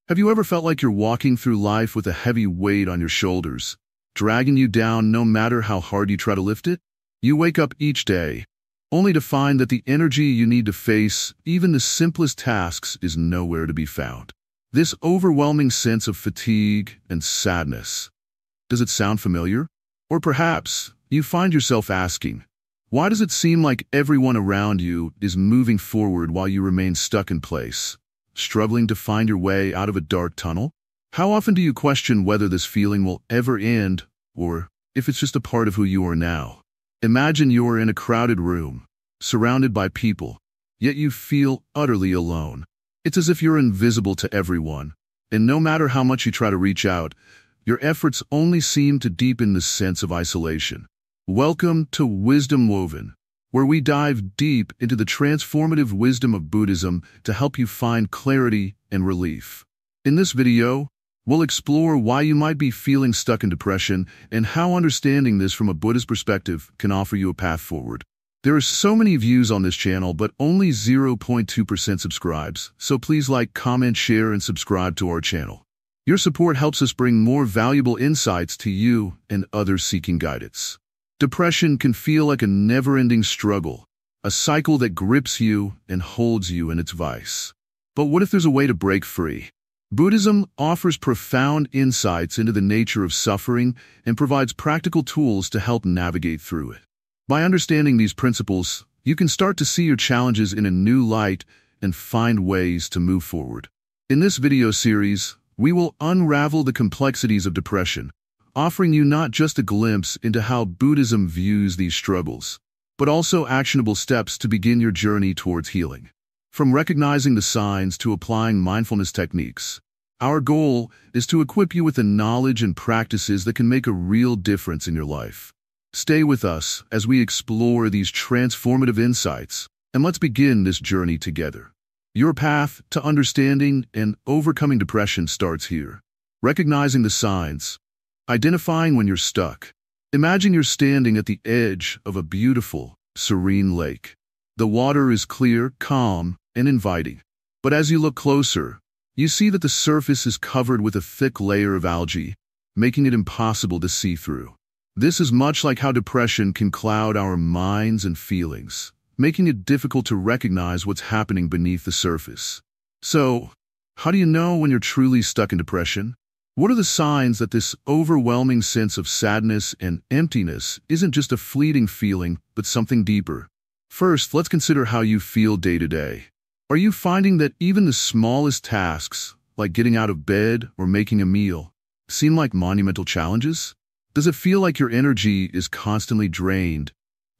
Have you ever felt like you're walking through life with a heavy weight on your shoulders, dragging you down no matter how hard you try to lift it? You wake up each day, only to find that the energy you need to face even the simplest tasks is nowhere to be found. This overwhelming sense of fatigue and sadness. Does it sound familiar? Or perhaps you find yourself asking, why does it seem like everyone around you is moving forward while you remain stuck in place? Struggling to find your way out of a dark tunnel? How often do you question whether this feeling will ever end, or if it's just a part of who you are now? Imagine you're in a crowded room, surrounded by people, yet you feel utterly alone. It's as if you're invisible to everyone, and no matter how much you try to reach out, your efforts only seem to deepen the sense of isolation. Welcome to Wisdom Woven, where we dive deep into the transformative wisdom of Buddhism to help you find clarity and relief. In this video, we'll explore why you might be feeling stuck in depression and how understanding this from a Buddhist perspective can offer you a path forward. There are so many views on this channel, but only 0.2% subscribes, so please like, comment, share, and subscribe to our channel. Your support helps us bring more valuable insights to you and others seeking guidance. Depression can feel like a never-ending struggle, a cycle that grips you and holds you in its vice. But what if there's a way to break free? Buddhism offers profound insights into the nature of suffering and provides practical tools to help navigate through it. By understanding these principles, you can start to see your challenges in a new light and find ways to move forward. In this video series, we will unravel the complexities of depression, offering you not just a glimpse into how Buddhism views these struggles, but also actionable steps to begin your journey towards healing. From recognizing the signs to applying mindfulness techniques, our goal is to equip you with the knowledge and practices that can make a real difference in your life. Stay with us as we explore these transformative insights, and let's begin this journey together. Your path to understanding and overcoming depression starts here. Recognizing the signs. Identifying when you're stuck. Imagine you're standing at the edge of a beautiful, serene lake. The water is clear, calm, and inviting. But as you look closer, you see that the surface is covered with a thick layer of algae, making it impossible to see through. This is much like how depression can cloud our minds and feelings, making it difficult to recognize what's happening beneath the surface. So, how do you know when you're truly stuck in depression? What are the signs that this overwhelming sense of sadness and emptiness isn't just a fleeting feeling, but something deeper? First, let's consider how you feel day to day. Are you finding that even the smallest tasks, like getting out of bed or making a meal, seem like monumental challenges? Does it feel like your energy is constantly drained,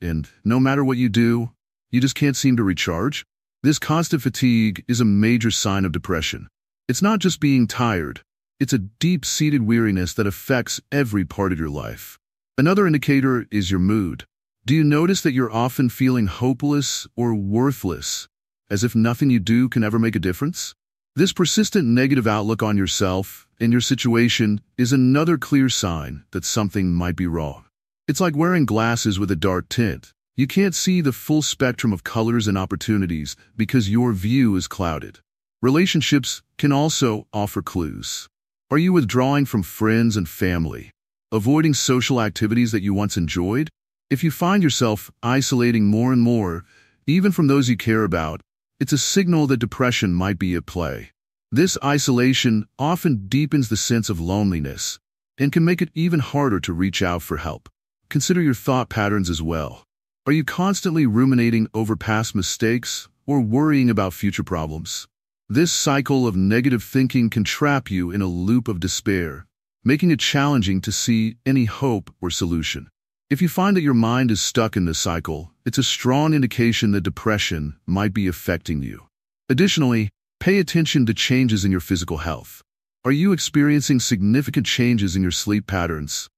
and no matter what you do, you just can't seem to recharge? This constant fatigue is a major sign of depression. It's not just being tired. It's a deep-seated weariness that affects every part of your life. Another indicator is your mood. Do you notice that you're often feeling hopeless or worthless, as if nothing you do can ever make a difference? This persistent negative outlook on yourself and your situation is another clear sign that something might be wrong. It's like wearing glasses with a dark tint. You can't see the full spectrum of colors and opportunities because your view is clouded. Relationships can also offer clues. Are you withdrawing from friends and family, avoiding social activities that you once enjoyed? If you find yourself isolating more and more, even from those you care about, it's a signal that depression might be at play. This isolation often deepens the sense of loneliness and can make it even harder to reach out for help. Consider your thought patterns as well. Are you constantly ruminating over past mistakes or worrying about future problems? This cycle of negative thinking can trap you in a loop of despair, making it challenging to see any hope or solution. If you find that your mind is stuck in this cycle, it's a strong indication that depression might be affecting you. Additionally, pay attention to changes in your physical health. Are you experiencing significant changes in your sleep patterns,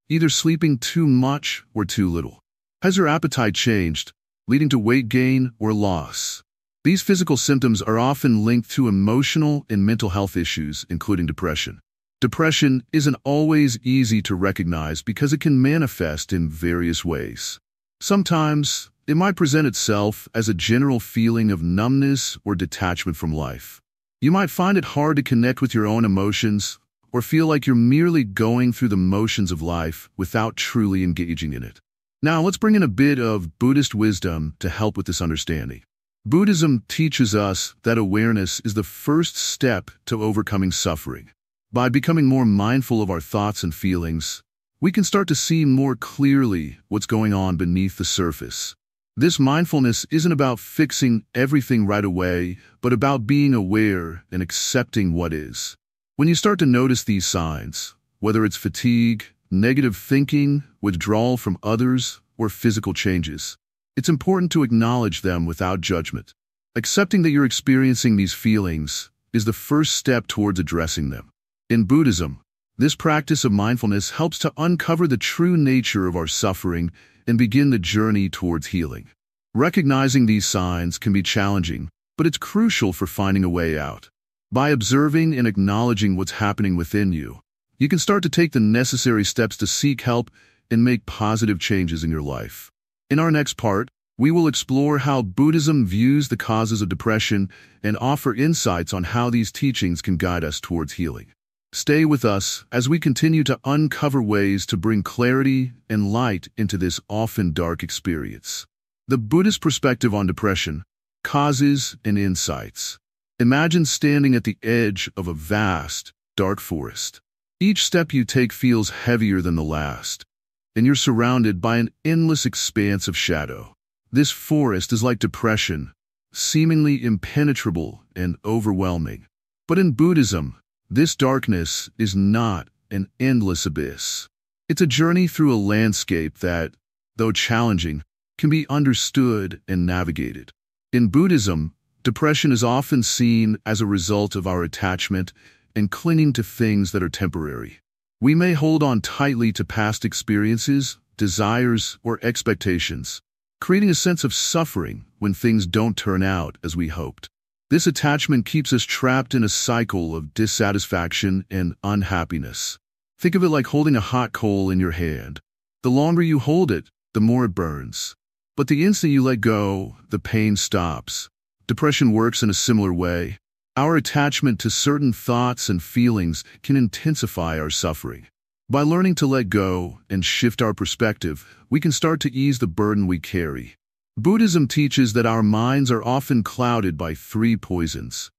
either sleeping too much or too little? Has your appetite changed, leading to weight gain or loss? These physical symptoms are often linked to emotional and mental health issues, including depression. Depression isn't always easy to recognize because it can manifest in various ways. Sometimes, it might present itself as a general feeling of numbness or detachment from life. You might find it hard to connect with your own emotions or feel like you're merely going through the motions of life without truly engaging in it. Now, let's bring in a bit of Buddhist wisdom to help with this understanding. Buddhism teaches us that awareness is the first step to overcoming suffering. By becoming more mindful of our thoughts and feelings, we can start to see more clearly what's going on beneath the surface. This mindfulness isn't about fixing everything right away, but about being aware and accepting what is. When you start to notice these signs, whether it's fatigue, negative thinking, withdrawal from others, or physical changes, it's important to acknowledge them without judgment. Accepting that you're experiencing these feelings is the first step towards addressing them. In Buddhism, this practice of mindfulness helps to uncover the true nature of our suffering and begin the journey towards healing. Recognizing these signs can be challenging, but it's crucial for finding a way out. By observing and acknowledging what's happening within you, you can start to take the necessary steps to seek help and make positive changes in your life. In our next part, we will explore how Buddhism views the causes of depression and offer insights on how these teachings can guide us towards healing. Stay with us as we continue to uncover ways to bring clarity and light into this often dark experience. The Buddhist perspective on depression, causes and insights. Imagine standing at the edge of a vast, dark forest. Each step you take feels heavier than the last, and you're surrounded by an endless expanse of shadow. This forest is like depression, seemingly impenetrable and overwhelming. But in Buddhism, this darkness is not an endless abyss. It's a journey through a landscape that, though challenging, can be understood and navigated. In Buddhism, depression is often seen as a result of our attachment and clinging to things that are temporary. We may hold on tightly to past experiences, desires, or expectations, creating a sense of suffering when things don't turn out as we hoped. This attachment keeps us trapped in a cycle of dissatisfaction and unhappiness. Think of it like holding a hot coal in your hand. The longer you hold it, the more it burns. But the instant you let go, the pain stops. Depression works in a similar way. Our attachment to certain thoughts and feelings can intensify our suffering. By learning to let go and shift our perspective, we can start to ease the burden we carry. Buddhism teaches that our minds are often clouded by three poisons: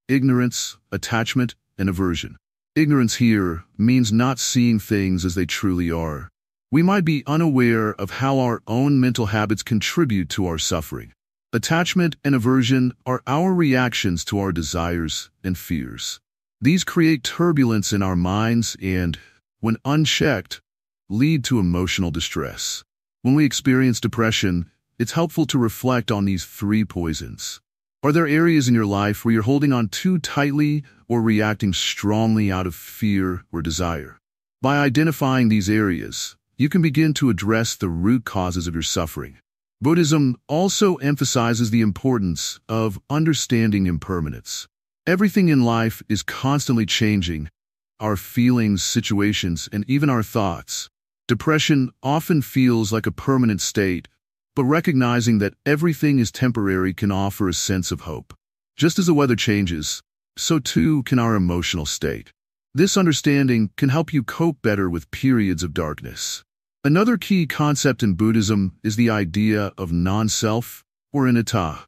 ignorance, attachment, and aversion. Ignorance here means not seeing things as they truly are. We might be unaware of how our own mental habits contribute to our suffering. Attachment and aversion are our reactions to our desires and fears. These create turbulence in our minds and, when unchecked, lead to emotional distress. When we experience depression, it's helpful to reflect on these three poisons. Are there areas in your life where you're holding on too tightly or reacting strongly out of fear or desire? By identifying these areas, you can begin to address the root causes of your suffering. Buddhism also emphasizes the importance of understanding impermanence. Everything in life is constantly changing: our feelings, situations, and even our thoughts. Depression often feels like a permanent state, but recognizing that everything is temporary can offer a sense of hope. Just as the weather changes, so too can our emotional state. This understanding can help you cope better with periods of darkness. Another key concept in Buddhism is the idea of non-self, or anatta.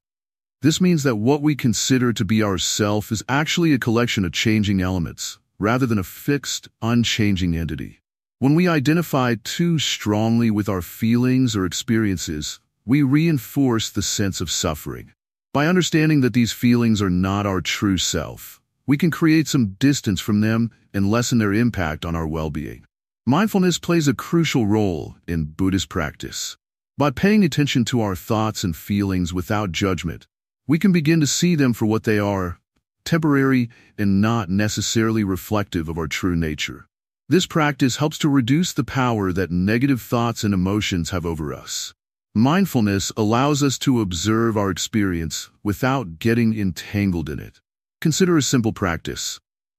This means that what we consider to be our self is actually a collection of changing elements, rather than a fixed, unchanging entity. When we identify too strongly with our feelings or experiences, we reinforce the sense of suffering. By understanding that these feelings are not our true self, we can create some distance from them and lessen their impact on our well-being. Mindfulness plays a crucial role in Buddhist practice. By paying attention to our thoughts and feelings without judgment, we can begin to see them for what they are: temporary and not necessarily reflective of our true nature. This practice helps to reduce the power that negative thoughts and emotions have over us. Mindfulness allows us to observe our experience without getting entangled in it. Consider a simple practice.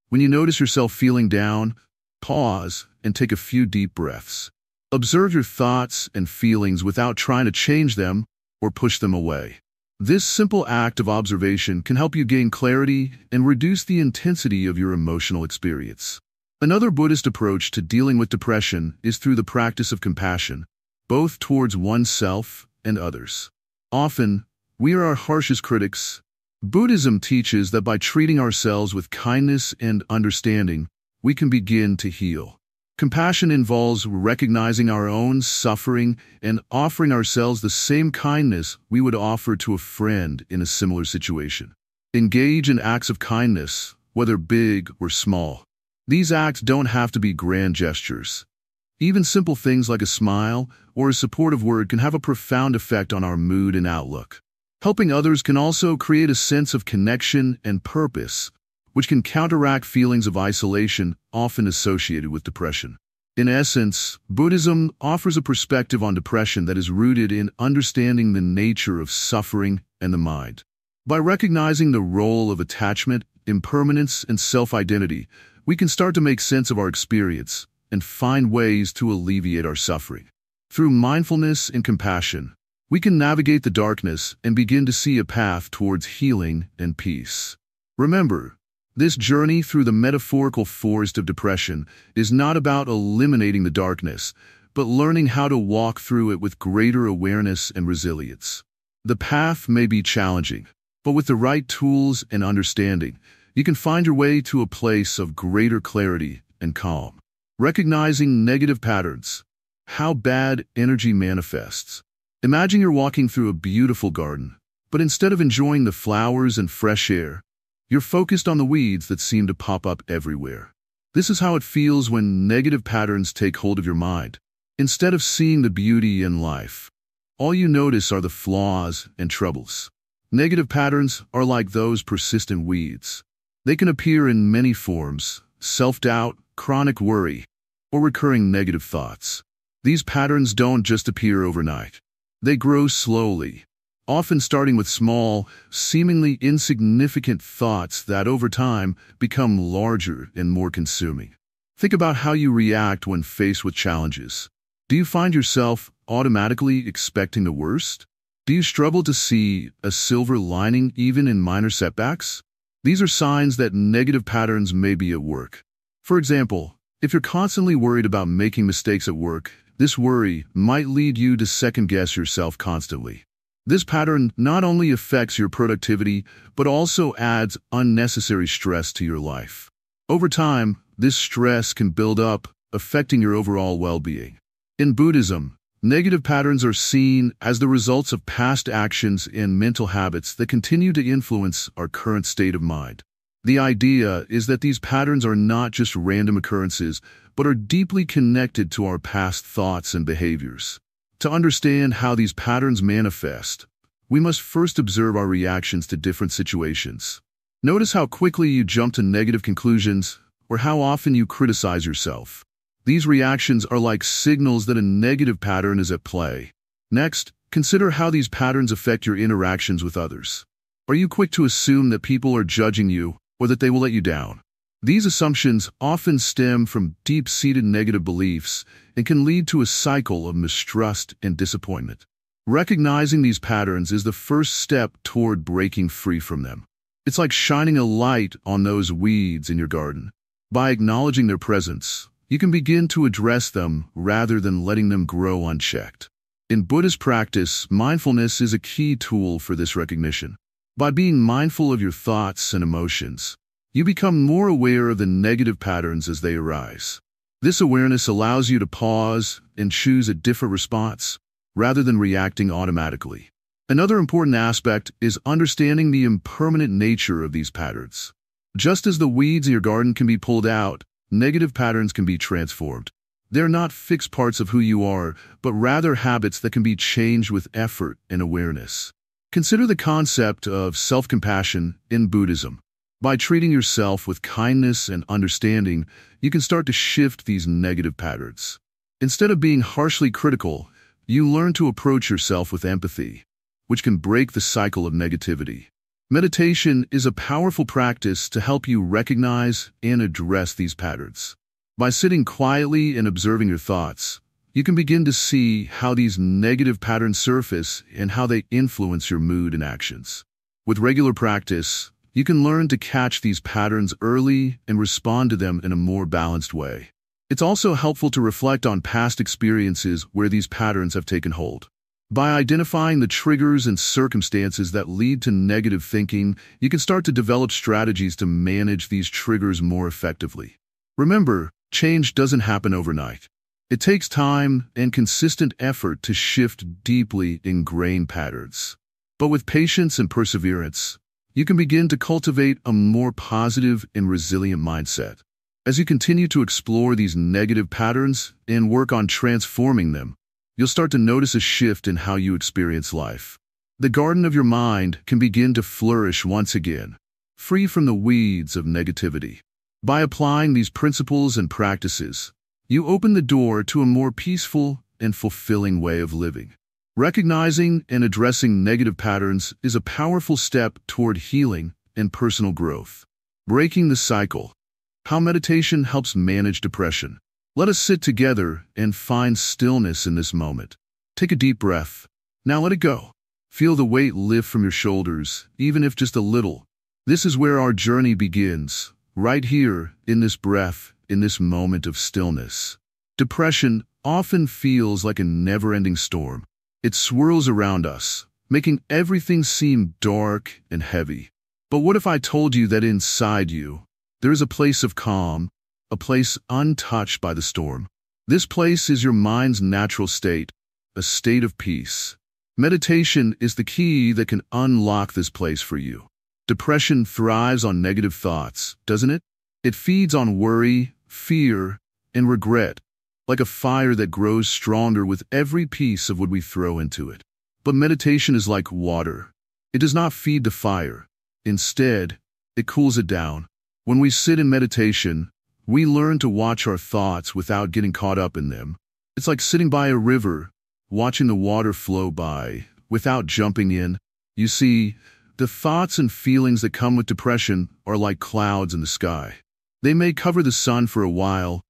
When you notice yourself feeling down, pause and take a few deep breaths. Observe your thoughts and feelings without trying to change them or push them away. This simple act of observation can help you gain clarity and reduce the intensity of your emotional experience. Another Buddhist approach to dealing with depression is through the practice of compassion, both towards oneself and others. Often, we are our harshest critics. Buddhism teaches that by treating ourselves with kindness and understanding, we can begin to heal. Compassion involves recognizing our own suffering and offering ourselves the same kindness we would offer to a friend in a similar situation. Engage in acts of kindness, whether big or small. These acts don't have to be grand gestures. Even simple things like a smile or a supportive word can have a profound effect on our mood and outlook. Helping others can also create a sense of connection and purpose, which can counteract feelings of isolation often associated with depression. In essence, Buddhism offers a perspective on depression that is rooted in understanding the nature of suffering and the mind. By recognizing the role of attachment, impermanence, and self-identity, we can start to make sense of our experience and find ways to alleviate our suffering. Through mindfulness and compassion, we can navigate the darkness and begin to see a path towards healing and peace. Remember, this journey through the metaphorical forest of depression is not about eliminating the darkness, but learning how to walk through it with greater awareness and resilience. The path may be challenging, but with the right tools and understanding, you can find your way to a place of greater clarity and calm. Recognizing negative patterns. How bad energy manifests. Imagine you're walking through a beautiful garden, but instead of enjoying the flowers and fresh air, you're focused on the weeds that seem to pop up everywhere. This is how it feels when negative patterns take hold of your mind. Instead of seeing the beauty in life, all you notice are the flaws and troubles. Negative patterns are like those persistent weeds. They can appear in many forms: self-doubt, chronic worry, or recurring negative thoughts. These patterns don't just appear overnight. They grow slowly, often starting with small, seemingly insignificant thoughts that over time become larger and more consuming. Think about how you react when faced with challenges. Do you find yourself automatically expecting the worst? Do you struggle to see a silver lining even in minor setbacks? These are signs that negative patterns may be at work. For example, if you're constantly worried about making mistakes at work, this worry might lead you to second-guess yourself constantly. This pattern not only affects your productivity, but also adds unnecessary stress to your life. Over time, this stress can build up, affecting your overall well-being. In Buddhism, negative patterns are seen as the results of past actions and mental habits that continue to influence our current state of mind. The idea is that these patterns are not just random occurrences, but are deeply connected to our past thoughts and behaviors. To understand how these patterns manifest, we must first observe our reactions to different situations. Notice how quickly you jump to negative conclusions, or how often you criticize yourself. These reactions are like signals that a negative pattern is at play. Next, consider how these patterns affect your interactions with others. Are you quick to assume that people are judging you, or that they will let you down? These assumptions often stem from deep-seated negative beliefs and can lead to a cycle of mistrust and disappointment. Recognizing these patterns is the first step toward breaking free from them. It's like shining a light on those weeds in your garden. By acknowledging their presence, you can begin to address them rather than letting them grow unchecked. In Buddhist practice, mindfulness is a key tool for this recognition. By being mindful of your thoughts and emotions, you become more aware of the negative patterns as they arise. This awareness allows you to pause and choose a different response, rather than reacting automatically. Another important aspect is understanding the impermanent nature of these patterns. Just as the weeds in your garden can be pulled out, negative patterns can be transformed. They're not fixed parts of who you are, but rather habits that can be changed with effort and awareness. Consider the concept of self-compassion in Buddhism. By treating yourself with kindness and understanding, you can start to shift these negative patterns. Instead of being harshly critical, you learn to approach yourself with empathy, which can break the cycle of negativity. Meditation is a powerful practice to help you recognize and address these patterns. By sitting quietly and observing your thoughts, you can begin to see how these negative patterns surface and how they influence your mood and actions. With regular practice, you can learn to catch these patterns early and respond to them in a more balanced way. It's also helpful to reflect on past experiences where these patterns have taken hold. By identifying the triggers and circumstances that lead to negative thinking, you can start to develop strategies to manage these triggers more effectively. Remember, change doesn't happen overnight. It takes time and consistent effort to shift deeply ingrained patterns. But with patience and perseverance, you can begin to cultivate a more positive and resilient mindset. As you continue to explore these negative patterns and work on transforming them, you'll start to notice a shift in how you experience life. The garden of your mind can begin to flourish once again, free from the weeds of negativity. By applying these principles and practices, you open the door to a more peaceful and fulfilling way of living. Recognizing and addressing negative patterns is a powerful step toward healing and personal growth. Breaking the cycle. How meditation helps manage depression. Let us sit together and find stillness in this moment. Take a deep breath. Now let it go. Feel the weight lift from your shoulders, even if just a little. This is where our journey begins, right here, in this breath, in this moment of stillness. Depression often feels like a never-ending storm. It swirls around us, making everything seem dark and heavy. But what if I told you that inside you, there is a place of calm, a place untouched by the storm? This place is your mind's natural state, a state of peace. Meditation is the key that can unlock this place for you. Depression thrives on negative thoughts, doesn't it? It feeds on worry, fear, and regret, like a fire that grows stronger with every piece of what we throw into it. But meditation is like water. It does not feed the fire. Instead, it cools it down. When we sit in meditation, we learn to watch our thoughts without getting caught up in them. It's like sitting by a river, watching the water flow by, without jumping in. You see, the thoughts and feelings that come with depression are like clouds in the sky. They may cover the sun for a while,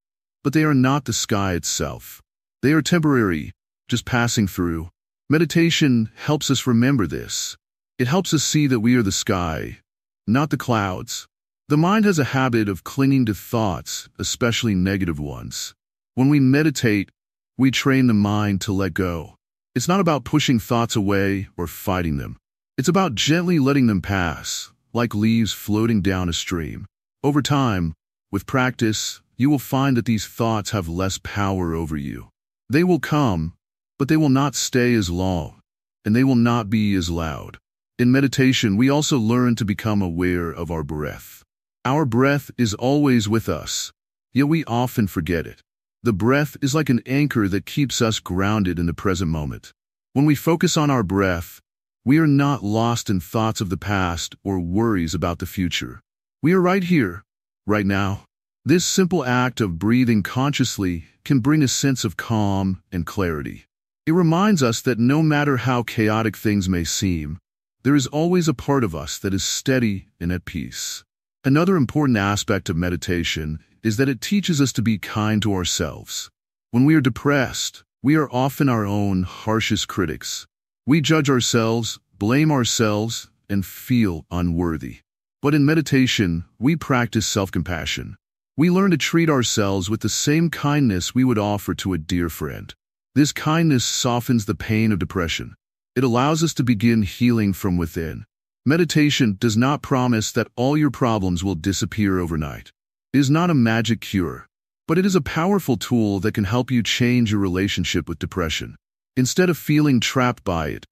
but they are not the sky itself. They are temporary, just passing through. Meditation helps us remember this. It helps us see that we are the sky, not the clouds. The mind has a habit of clinging to thoughts, especially negative ones. When we meditate, we train the mind to let go. It's not about pushing thoughts away or fighting them. It's about gently letting them pass, like leaves floating down a stream. Over time, with practice, you will find that these thoughts have less power over you. They will come, but they will not stay as long, and they will not be as loud. In meditation, we also learn to become aware of our breath. Our breath is always with us, yet we often forget it. The breath is like an anchor that keeps us grounded in the present moment. When we focus on our breath, we are not lost in thoughts of the past or worries about the future. We are right here, right now. This simple act of breathing consciously can bring a sense of calm and clarity. It reminds us that no matter how chaotic things may seem, there is always a part of us that is steady and at peace. Another important aspect of meditation is that it teaches us to be kind to ourselves. When we are depressed, we are often our own harshest critics. We judge ourselves, blame ourselves, and feel unworthy. But in meditation, we practice self-compassion. We learn to treat ourselves with the same kindness we would offer to a dear friend. This kindness softens the pain of depression. It allows us to begin healing from within. Meditation does not promise that all your problems will disappear overnight. It is not a magic cure, but it is a powerful tool that can help you change your relationship with depression. Instead of feeling trapped by it,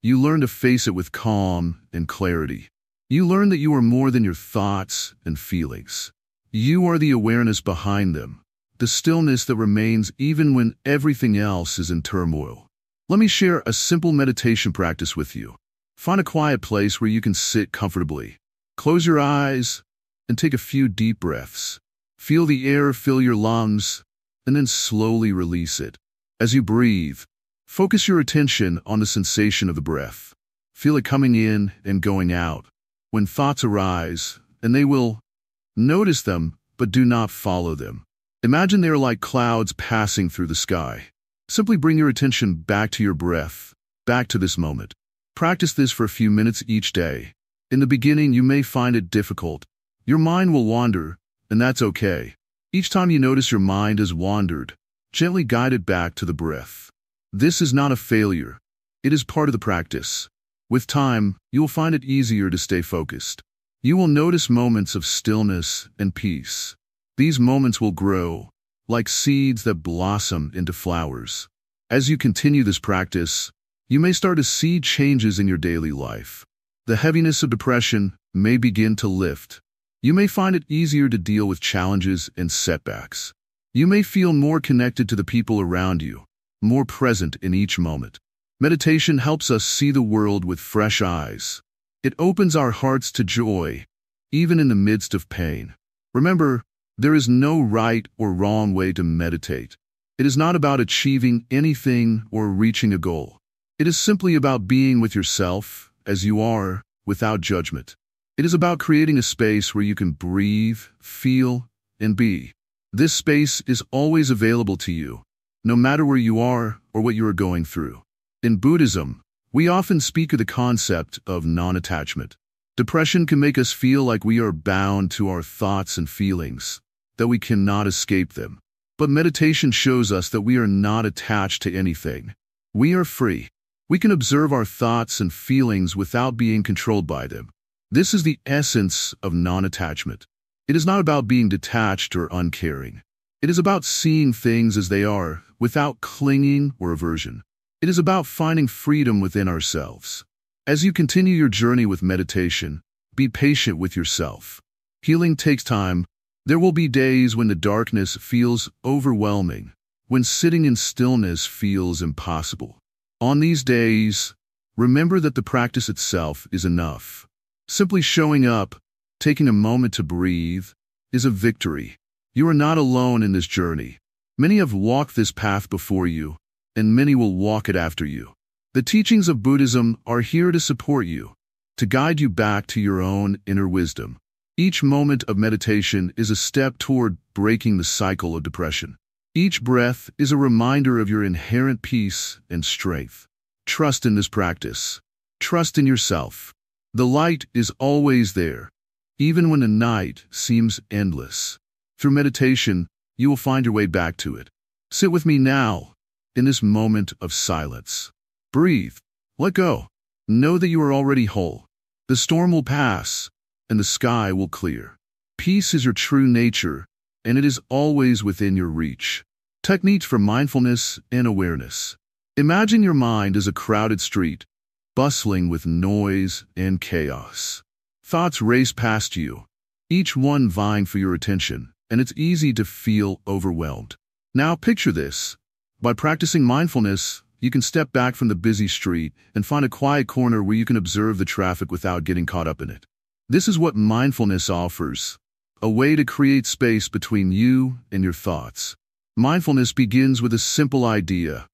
you learn to face it with calm and clarity. You learn that you are more than your thoughts and feelings. You are the awareness behind them, the stillness that remains even when everything else is in turmoil. Let me share a simple meditation practice with you. Find a quiet place where you can sit comfortably. Close your eyes and take a few deep breaths. Feel the air fill your lungs and then slowly release it. As you breathe, focus your attention on the sensation of the breath. Feel it coming in and going out. When thoughts arise, and they will, notice them, but do not follow them. Imagine they are like clouds passing through the sky. Simply bring your attention back to your breath, back to this moment. Practice this for a few minutes each day. In the beginning, you may find it difficult. Your mind will wander, and that's okay. Each time you notice your mind has wandered, gently guide it back to the breath. This is not a failure. It is part of the practice. With time, you will find it easier to stay focused. You will notice moments of stillness and peace. These moments will grow, like seeds that blossom into flowers. As you continue this practice, you may start to see changes in your daily life. The heaviness of depression may begin to lift. You may find it easier to deal with challenges and setbacks. You may feel more connected to the people around you, more present in each moment. Meditation helps us see the world with fresh eyes. It opens our hearts to joy, even in the midst of pain. Remember, there is no right or wrong way to meditate. It is not about achieving anything or reaching a goal. It is simply about being with yourself as you are, without judgment. It is about creating a space where you can breathe, feel, and be. This space is always available to you, no matter where you are or what you are going through. In Buddhism, we often speak of the concept of non-attachment. Depression can make us feel like we are bound to our thoughts and feelings, that we cannot escape them. But meditation shows us that we are not attached to anything. We are free. We can observe our thoughts and feelings without being controlled by them. This is the essence of non-attachment. It is not about being detached or uncaring. It is about seeing things as they are, without clinging or aversion. It is about finding freedom within ourselves. As you continue your journey with meditation, be patient with yourself. Healing takes time. There will be days when the darkness feels overwhelming, when sitting in stillness feels impossible. On these days, remember that the practice itself is enough. Simply showing up, taking a moment to breathe, is a victory. You are not alone in this journey. Many have walked this path before you, and many will walk it after you. The teachings of Buddhism are here to support you, to guide you back to your own inner wisdom. Each moment of meditation is a step toward breaking the cycle of depression. Each breath is a reminder of your inherent peace and strength. Trust in this practice. Trust in yourself. The light is always there, even when the night seems endless. Through meditation, you will find your way back to it. Sit with me now, in this moment of silence. Breathe. Let go. Know that you are already whole. The storm will pass, and the sky will clear. Peace is your true nature, and it is always within your reach. Techniques for mindfulness and awareness. Imagine your mind as a crowded street, bustling with noise and chaos. Thoughts race past you, each one vying for your attention, and it's easy to feel overwhelmed. Now picture this. By practicing mindfulness, you can step back from the busy street and find a quiet corner where you can observe the traffic without getting caught up in it. This is what mindfulness offers, a way to create space between you and your thoughts. Mindfulness begins with a simple idea,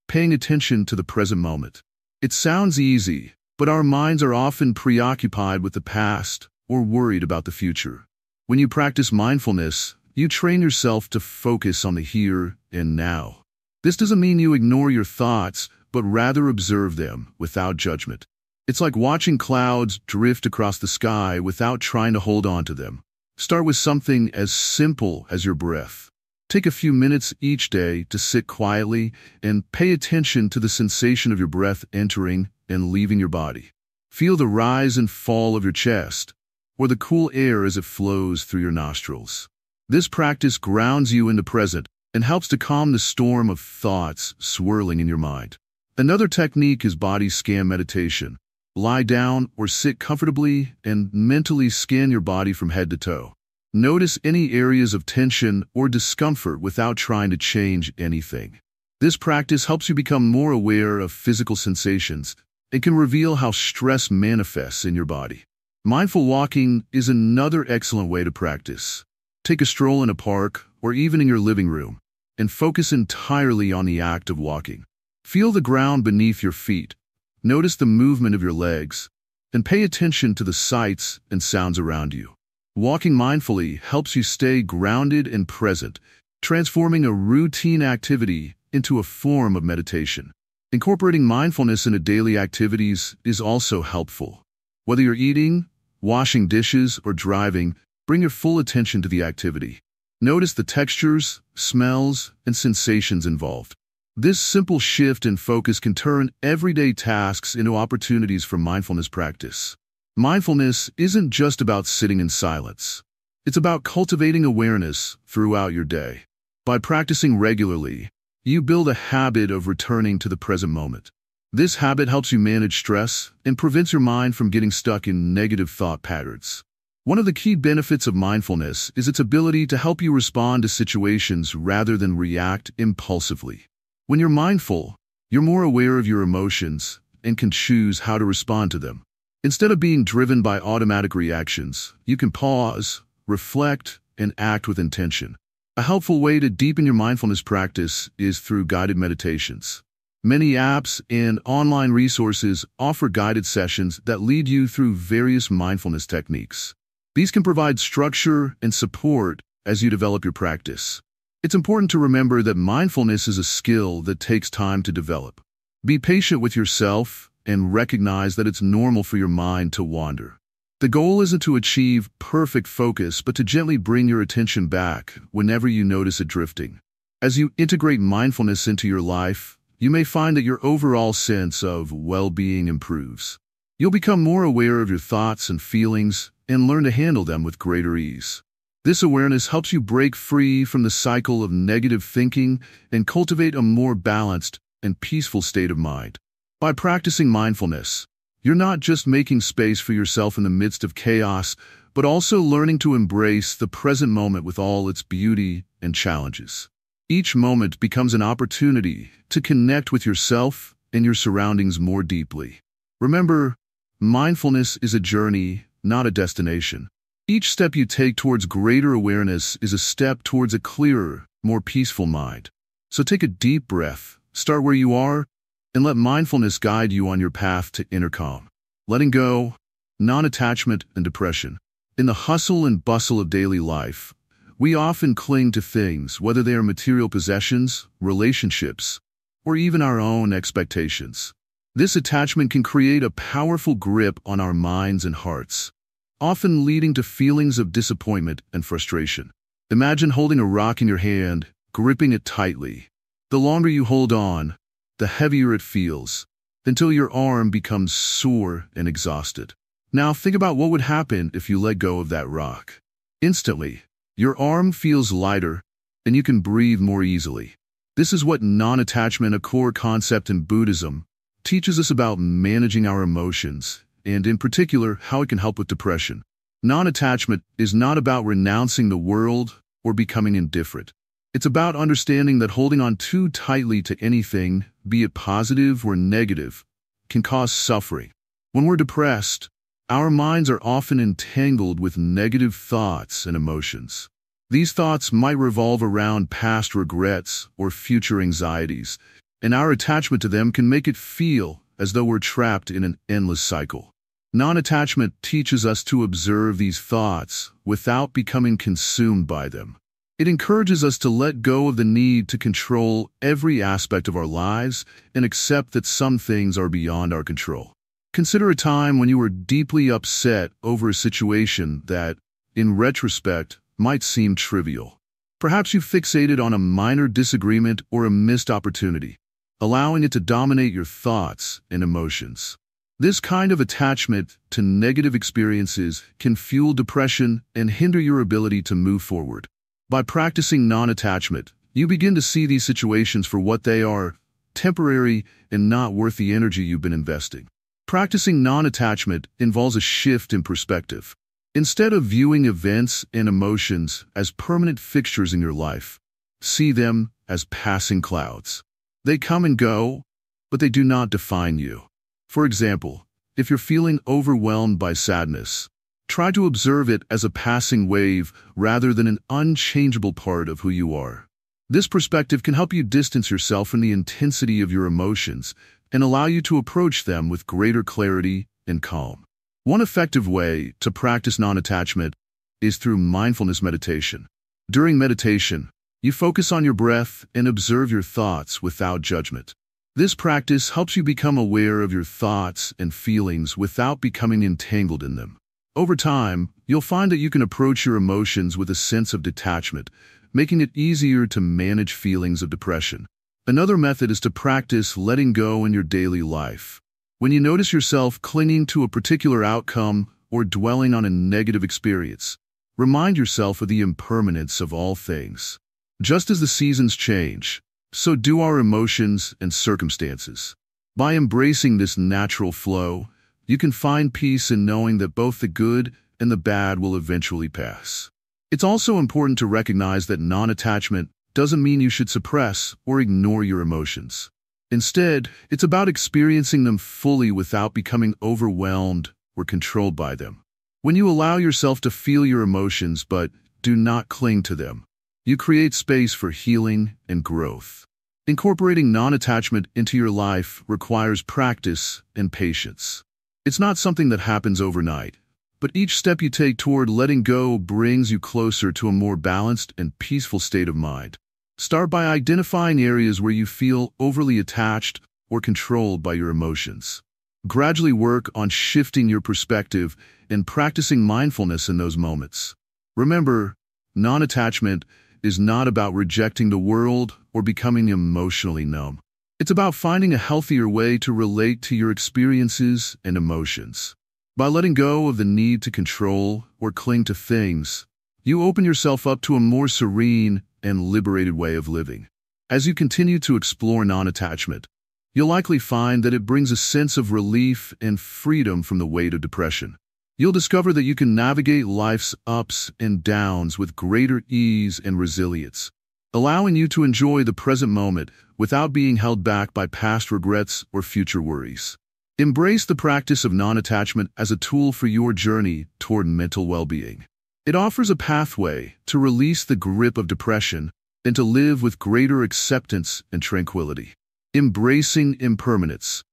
paying attention to the present moment. It sounds easy, but our minds are often preoccupied with the past or worried about the future. When you practice mindfulness, you train yourself to focus on the here and now. This doesn't mean you ignore your thoughts, but rather observe them without judgment. It's like watching clouds drift across the sky without trying to hold on to them. Start with something as simple as your breath. Take a few minutes each day to sit quietly and pay attention to the sensation of your breath entering and leaving your body. Feel the rise and fall of your chest, or the cool air as it flows through your nostrils. This practice grounds you in the present and helps to calm the storm of thoughts swirling in your mind. Another technique is body scan meditation. Lie down or sit comfortably and mentally scan your body from head to toe. Notice any areas of tension or discomfort without trying to change anything. This practice helps you become more aware of physical sensations and can reveal how stress manifests in your body. Mindful walking is another excellent way to practice. Take a stroll in a park or even in your living room and focus entirely on the act of walking. Feel the ground beneath your feet. Notice the movement of your legs and pay attention to the sights and sounds around you. Walking mindfully helps you stay grounded and present, transforming a routine activity into a form of meditation. Incorporating mindfulness into daily activities is also helpful. Whether you're eating, washing dishes, or driving, bring your full attention to the activity. Notice the textures, smells, and sensations involved. This simple shift in focus can turn everyday tasks into opportunities for mindfulness practice. Mindfulness isn't just about sitting in silence. It's about cultivating awareness throughout your day. By practicing regularly, you build a habit of returning to the present moment. This habit helps you manage stress and prevents your mind from getting stuck in negative thought patterns. One of the key benefits of mindfulness is its ability to help you respond to situations rather than react impulsively. When you're mindful, you're more aware of your emotions and can choose how to respond to them. Instead of being driven by automatic reactions, you can pause, reflect, and act with intention. A helpful way to deepen your mindfulness practice is through guided meditations. Many apps and online resources offer guided sessions that lead you through various mindfulness techniques. These can provide structure and support as you develop your practice. It's important to remember that mindfulness is a skill that takes time to develop. Be patient with yourself and recognize that it's normal for your mind to wander. The goal isn't to achieve perfect focus, but to gently bring your attention back whenever you notice it drifting. As you integrate mindfulness into your life, you may find that your overall sense of well-being improves. You'll become more aware of your thoughts and feelings and learn to handle them with greater ease. This awareness helps you break free from the cycle of negative thinking and cultivate a more balanced and peaceful state of mind. By practicing mindfulness, you're not just making space for yourself in the midst of chaos, but also learning to embrace the present moment with all its beauty and challenges. Each moment becomes an opportunity to connect with yourself and your surroundings more deeply. Remember, mindfulness is a journey, not a destination. Each step you take towards greater awareness is a step towards a clearer, more peaceful mind. So take a deep breath, start where you are, and let mindfulness guide you on your path to inner calm. Letting go, non-attachment, and depression. In the hustle and bustle of daily life, we often cling to things, whether they are material possessions, relationships, or even our own expectations. This attachment can create a powerful grip on our minds and hearts, often leading to feelings of disappointment and frustration. Imagine holding a rock in your hand, gripping it tightly. The longer you hold on, the heavier it feels, until your arm becomes sore and exhausted. Now think about what would happen if you let go of that rock. Instantly, your arm feels lighter, and you can breathe more easily. This is what non-attachment, a core concept in Buddhism, teaches us about managing our emotions, and in particular, how it can help with depression. Non-attachment is not about renouncing the world or becoming indifferent. It's about understanding that holding on too tightly to anything, be it positive or negative, can cause suffering. When we're depressed, our minds are often entangled with negative thoughts and emotions. These thoughts might revolve around past regrets or future anxieties, and our attachment to them can make it feel as though we're trapped in an endless cycle. Non-attachment teaches us to observe these thoughts without becoming consumed by them. It encourages us to let go of the need to control every aspect of our lives and accept that some things are beyond our control. Consider a time when you were deeply upset over a situation that, in retrospect, might seem trivial. Perhaps you fixated on a minor disagreement or a missed opportunity, allowing it to dominate your thoughts and emotions. This kind of attachment to negative experiences can fuel depression and hinder your ability to move forward. By practicing non-attachment, you begin to see these situations for what they are, temporary and not worth the energy you've been investing. Practicing non-attachment involves a shift in perspective. Instead of viewing events and emotions as permanent fixtures in your life, see them as passing clouds. They come and go, but they do not define you. For example, if you're feeling overwhelmed by sadness, try to observe it as a passing wave rather than an unchangeable part of who you are. This perspective can help you distance yourself from the intensity of your emotions and allow you to approach them with greater clarity and calm. One effective way to practice non-attachment is through mindfulness meditation. During meditation, You focus on your breath and observe your thoughts without judgment. This practice helps you become aware of your thoughts and feelings without becoming entangled in them. Over time, you'll find that you can approach your emotions with a sense of detachment, making it easier to manage feelings of depression. Another method is to practice letting go in your daily life. When you notice yourself clinging to a particular outcome or dwelling on a negative experience, remind yourself of the impermanence of all things. Just as the seasons change, so do our emotions and circumstances. By embracing this natural flow, you can find peace in knowing that both the good and the bad will eventually pass. It's also important to recognize that non-attachment doesn't mean you should suppress or ignore your emotions. Instead, it's about experiencing them fully without becoming overwhelmed or controlled by them. When you allow yourself to feel your emotions but do not cling to them, you create space for healing and growth. Incorporating non-attachment into your life requires practice and patience. It's not something that happens overnight, but each step you take toward letting go brings you closer to a more balanced and peaceful state of mind. Start by identifying areas where you feel overly attached or controlled by your emotions. Gradually work on shifting your perspective and practicing mindfulness in those moments. Remember, non-attachment is not about rejecting the world or becoming emotionally numb. It's about finding a healthier way to relate to your experiences and emotions. By letting go of the need to control or cling to things, you open yourself up to a more serene and liberated way of living. As you continue to explore non-attachment, you'll likely find that it brings a sense of relief and freedom from the weight of depression. You'll discover that you can navigate life's ups and downs with greater ease and resilience, allowing you to enjoy the present moment without being held back by past regrets or future worries. Embrace the practice of non-attachment as a tool for your journey toward mental well-being. It offers a pathway to release the grip of depression and to live with greater acceptance and tranquility. Embracing impermanence.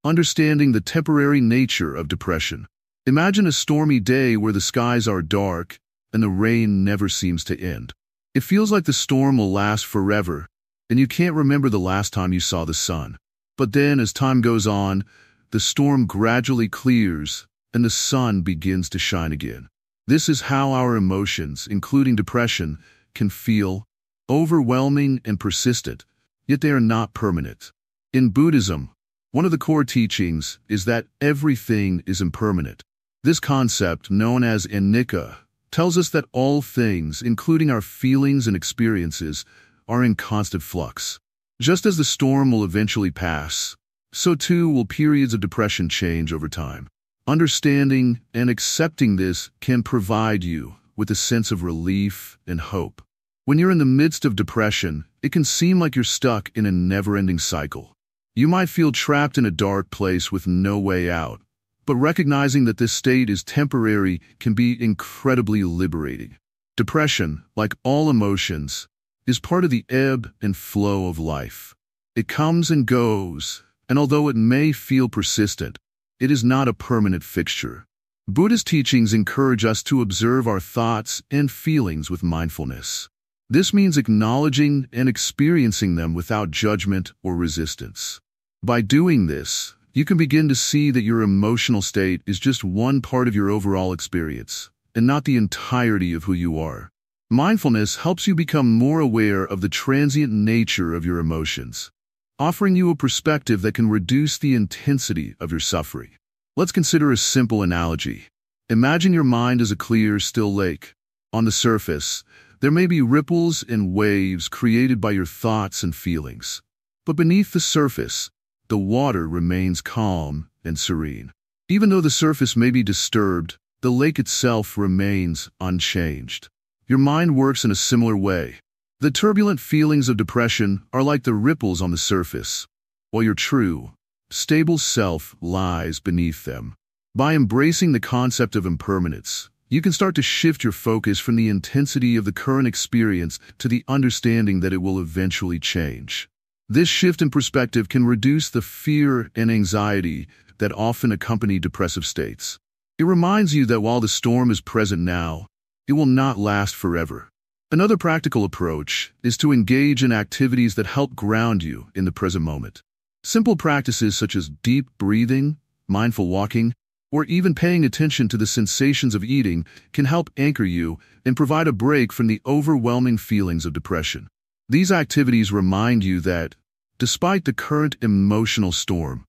Understanding the temporary nature of depression. Imagine a stormy day where the skies are dark and the rain never seems to end. It feels like the storm will last forever, and you can't remember the last time you saw the sun. But then, as time goes on, the storm gradually clears and the sun begins to shine again. This is how our emotions, including depression, can feel overwhelming and persistent, yet they are not permanent. In Buddhism, one of the core teachings is that everything is impermanent. This concept, known as anicca, tells us that all things, including our feelings and experiences, are in constant flux. Just as the storm will eventually pass, so too will periods of depression change over time. Understanding and accepting this can provide you with a sense of relief and hope. When you're in the midst of depression, it can seem like you're stuck in a never-ending cycle. You might feel trapped in a dark place with no way out, but recognizing that this state is temporary can be incredibly liberating. Depression, like all emotions, is part of the ebb and flow of life. It comes and goes, and although it may feel persistent, it is not a permanent fixture. Buddhist teachings encourage us to observe our thoughts and feelings with mindfulness. This means acknowledging and experiencing them without judgment or resistance. By doing this, you can begin to see that your emotional state is just one part of your overall experience, and not the entirety of who you are. Mindfulness helps you become more aware of the transient nature of your emotions, offering you a perspective that can reduce the intensity of your suffering. Let's consider a simple analogy. Imagine your mind as a clear, still lake. On the surface, there may be ripples and waves created by your thoughts and feelings. But beneath the surface, the water remains calm and serene. Even though the surface may be disturbed, the lake itself remains unchanged. Your mind works in a similar way. The turbulent feelings of depression are like the ripples on the surface, while your true, stable self lies beneath them. By embracing the concept of impermanence, you can start to shift your focus from the intensity of the current experience to the understanding that it will eventually change. This shift in perspective can reduce the fear and anxiety that often accompany depressive states. It reminds you that while the storm is present now, it will not last forever. Another practical approach is to engage in activities that help ground you in the present moment. Simple practices such as deep breathing, mindful walking, or even paying attention to the sensations of eating can help anchor you and provide a break from the overwhelming feelings of depression. These activities remind you that, despite the current emotional storm,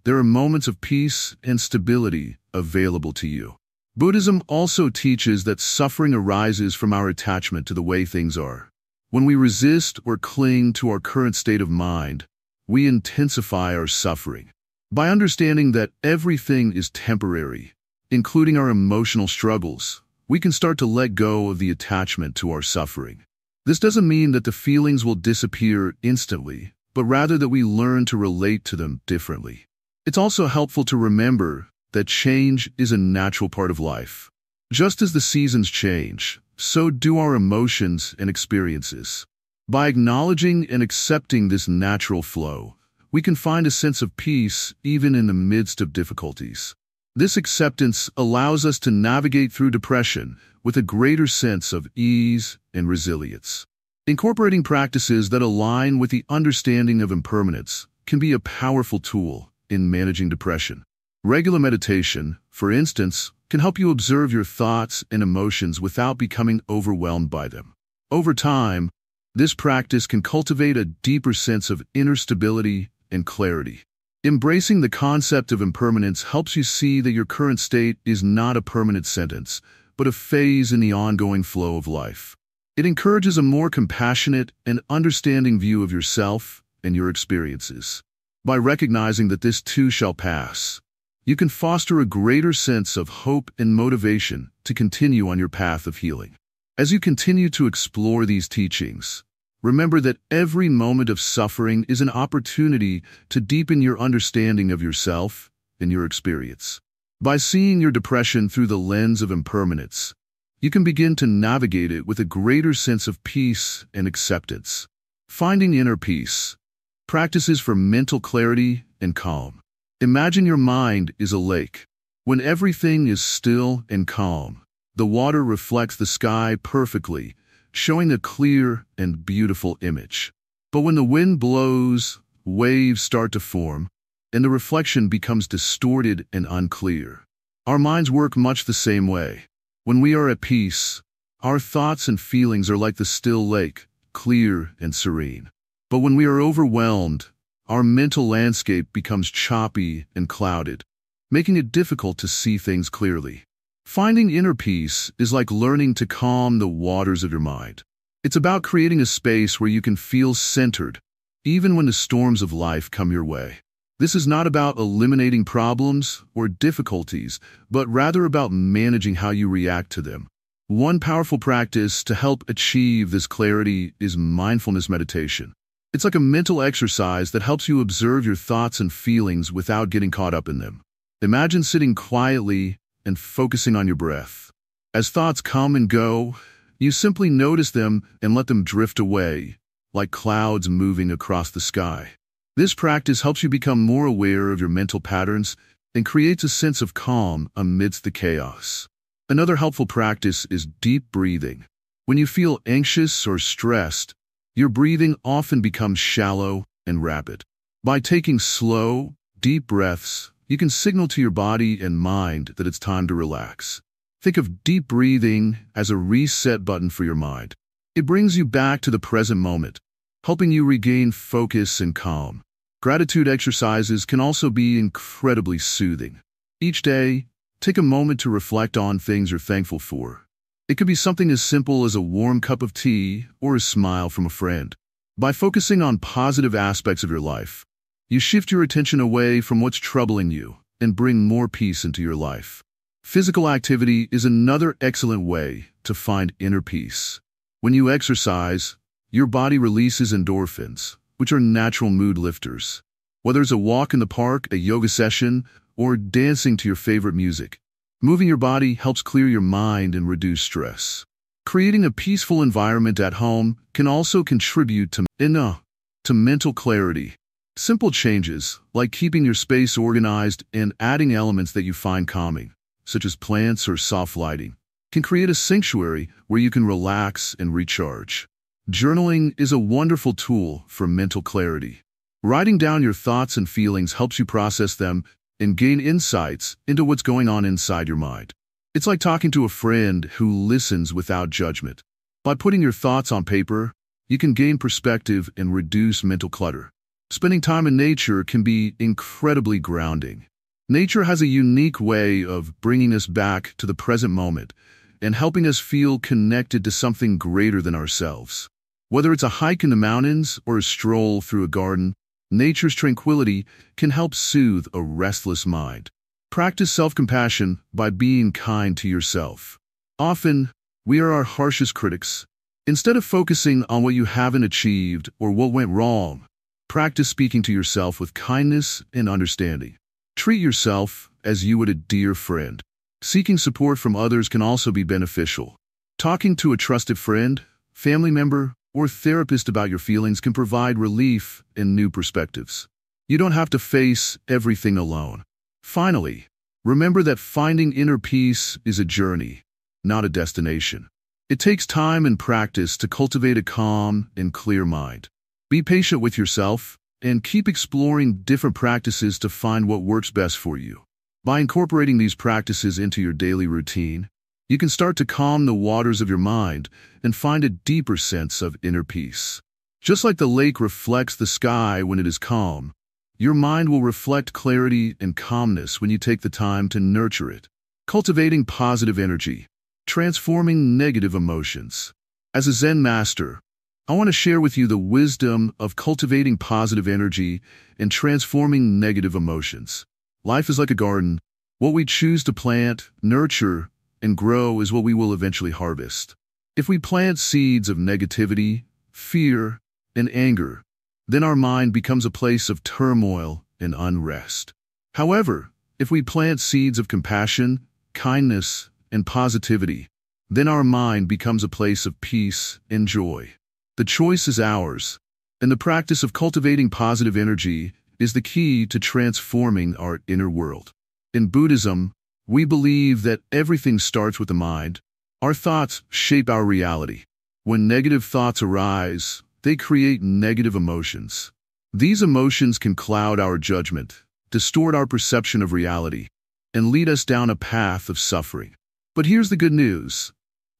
there are moments of peace and stability available to you. Buddhism also teaches that suffering arises from our attachment to the way things are. When we resist or cling to our current state of mind, we intensify our suffering. By understanding that everything is temporary, including our emotional struggles, we can start to let go of the attachment to our suffering. This doesn't mean that the feelings will disappear instantly, but rather that we learn to relate to them differently. It's also helpful to remember that change is a natural part of life. Just as the seasons change, so do our emotions and experiences. By acknowledging and accepting this natural flow, we can find a sense of peace even in the midst of difficulties. This acceptance allows us to navigate through depression with a greater sense of ease and resilience. Incorporating practices that align with the understanding of impermanence can be a powerful tool in managing depression. Regular meditation, for instance, can help you observe your thoughts and emotions without becoming overwhelmed by them. Over time, this practice can cultivate a deeper sense of inner stability and clarity. Embracing the concept of impermanence helps you see that your current state is not a permanent sentence, but a phase in the ongoing flow of life. It encourages a more compassionate and understanding view of yourself and your experiences. By recognizing that this too shall pass, you can foster a greater sense of hope and motivation to continue on your path of healing. As you continue to explore these teachings, remember that every moment of suffering is an opportunity to deepen your understanding of yourself and your experience. By seeing your depression through the lens of impermanence, you can begin to navigate it with a greater sense of peace and acceptance. Finding inner peace. Practices for mental clarity and calm. Imagine your mind is a lake. When everything is still and calm, the water reflects the sky perfectly, showing a clear and beautiful image. But when the wind blows, waves start to form, and the reflection becomes distorted and unclear. Our minds work much the same way. When we are at peace, our thoughts and feelings are like the still lake, clear and serene. But when we are overwhelmed, our mental landscape becomes choppy and clouded, making it difficult to see things clearly. Finding inner peace is like learning to calm the waters of your mind. It's about creating a space where you can feel centered, even when the storms of life come your way. This is not about eliminating problems or difficulties, but rather about managing how you react to them. One powerful practice to help achieve this clarity is mindfulness meditation. It's like a mental exercise that helps you observe your thoughts and feelings without getting caught up in them. Imagine sitting quietly and focusing on your breath. As thoughts come and go, you simply notice them and let them drift away, like clouds moving across the sky. This practice helps you become more aware of your mental patterns and creates a sense of calm amidst the chaos. Another helpful practice is deep breathing. When you feel anxious or stressed, your breathing often becomes shallow and rapid. By taking slow, deep breaths, you can signal to your body and mind that it's time to relax. Think of deep breathing as a reset button for your mind. It brings you back to the present moment, helping you regain focus and calm. Gratitude exercises can also be incredibly soothing. Each day, take a moment to reflect on things you're thankful for. It could be something as simple as a warm cup of tea or a smile from a friend. By focusing on positive aspects of your life, you shift your attention away from what's troubling you and bring more peace into your life. Physical activity is another excellent way to find inner peace. When you exercise, your body releases endorphins, which are natural mood lifters. Whether it's a walk in the park, a yoga session, or dancing to your favorite music, moving your body helps clear your mind and reduce stress. Creating a peaceful environment at home can also contribute to mental clarity. Simple changes, like keeping your space organized and adding elements that you find calming, such as plants or soft lighting, can create a sanctuary where you can relax and recharge. Journaling is a wonderful tool for mental clarity. Writing down your thoughts and feelings helps you process them and gain insights into what's going on inside your mind. It's like talking to a friend who listens without judgment. By putting your thoughts on paper, you can gain perspective and reduce mental clutter. Spending time in nature can be incredibly grounding. Nature has a unique way of bringing us back to the present moment and helping us feel connected to something greater than ourselves. Whether it's a hike in the mountains or a stroll through a garden, nature's tranquility can help soothe a restless mind. Practice self-compassion by being kind to yourself. Often, we are our harshest critics. Instead of focusing on what you haven't achieved or what went wrong, practice speaking to yourself with kindness and understanding. Treat yourself as you would a dear friend. Seeking support from others can also be beneficial. Talking to a trusted friend, family member, or therapist about your feelings can provide relief and new perspectives. You don't have to face everything alone. Finally, remember that finding inner peace is a journey, not a destination. It takes time and practice to cultivate a calm and clear mind. Be patient with yourself and keep exploring different practices to find what works best for you. By incorporating these practices into your daily routine, you can start to calm the waters of your mind and find a deeper sense of inner peace. Just like the lake reflects the sky when it is calm, your mind will reflect clarity and calmness when you take the time to nurture it. Cultivating positive energy, transforming negative emotions. As a Zen master, I want to share with you the wisdom of cultivating positive energy and transforming negative emotions. Life is like a garden. What we choose to plant, nurture, and grow is what we will eventually harvest. If we plant seeds of negativity, fear, and anger, then our mind becomes a place of turmoil and unrest. However, if we plant seeds of compassion, kindness, and positivity, then our mind becomes a place of peace and joy. The choice is ours, and the practice of cultivating positive energy is the key to transforming our inner world. In Buddhism, we believe that everything starts with the mind. Our thoughts shape our reality. When negative thoughts arise, they create negative emotions. These emotions can cloud our judgment, distort our perception of reality, and lead us down a path of suffering. But here's the good news.